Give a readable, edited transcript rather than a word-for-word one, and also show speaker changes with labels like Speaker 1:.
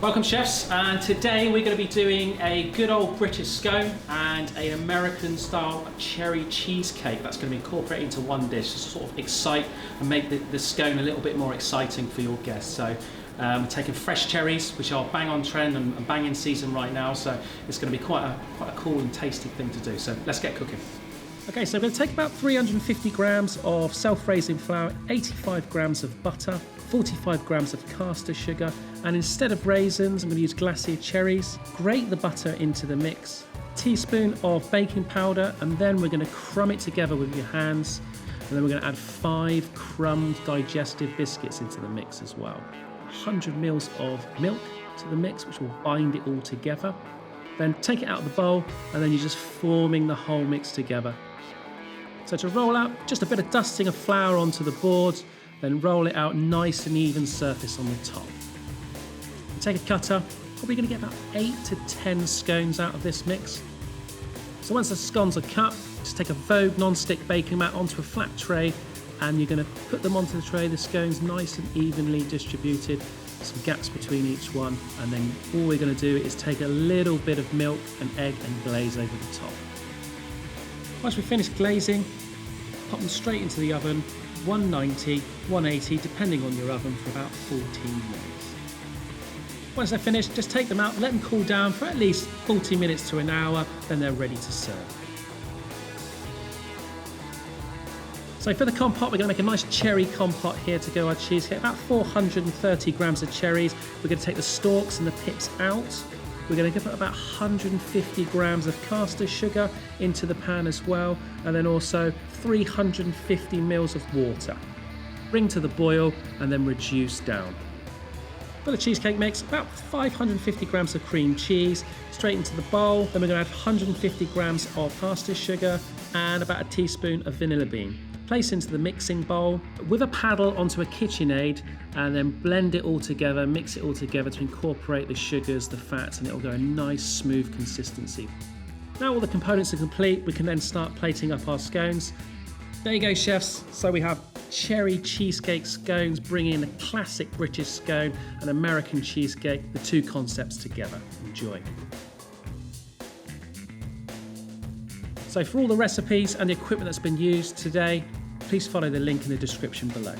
Speaker 1: Welcome chefs, and today we're going to be doing a good old British scone and an American style cherry cheesecake that's going to be incorporated into one dish to sort of excite and make the scone a little bit more exciting for your guests. So taking fresh cherries, which are bang on trend and bang in season right now, so it's going to be quite a cool and tasty thing to do. So let's get cooking. Okay, so I'm going to take about 350 grams of self-raising flour, 85 grams of butter, 45 grams of caster sugar, and instead of raisins, I'm going to use Glace Cherries. Grate the butter into the mix, teaspoon of baking powder, and then we're going to crumb it together with your hands, and then we're going to add 5 crumbed digestive biscuits into the mix as well. 100 mils of milk to the mix, which will bind it all together. Then take it out of the bowl, and then you're just forming the whole mix together. So to roll out, just a bit of dusting of flour onto the board, then roll it out nice and even surface on the top. Take a cutter, probably going to get about 8 to 10 scones out of this mix. So once the scones are cut, just take a Vogue non-stick baking mat onto a flat tray, and you're going to put them onto the tray, the scones nice and evenly distributed, some gaps between each one, and then all we're going to do is take a little bit of milk and egg and glaze over the top. Once we've finished glazing, pop them straight into the oven, 190, 180, depending on your oven, for about 14 minutes. Once they're finished, just take them out, let them cool down for at least 40 minutes to an hour, then they're ready to serve. So for the compote, we're going to make a nice cherry compote here to go our cheesecake. About 430 grams of cherries. We're going to take the stalks and the pips out. We're going to put about 150 grams of caster sugar into the pan as well, and then also 350 mils of water. Bring to the boil and then reduce down. For the cheesecake mix, about 550 grams of cream cheese straight into the bowl. Then we're going to add 150 grams of caster sugar and about a teaspoon of vanilla bean. Place into the mixing bowl with a paddle onto a KitchenAid, and then blend it all together, mix it all together to incorporate the sugars, the fats, and it'll go a nice smooth consistency. Now all the components are complete, we can then start plating up our scones. There you go chefs, so we have Cherry Cheesecake Scones, bringing a classic British scone and American cheesecake, the two concepts together. Enjoy. So for all the recipes and the equipment that's been used today, please follow the link in the description below.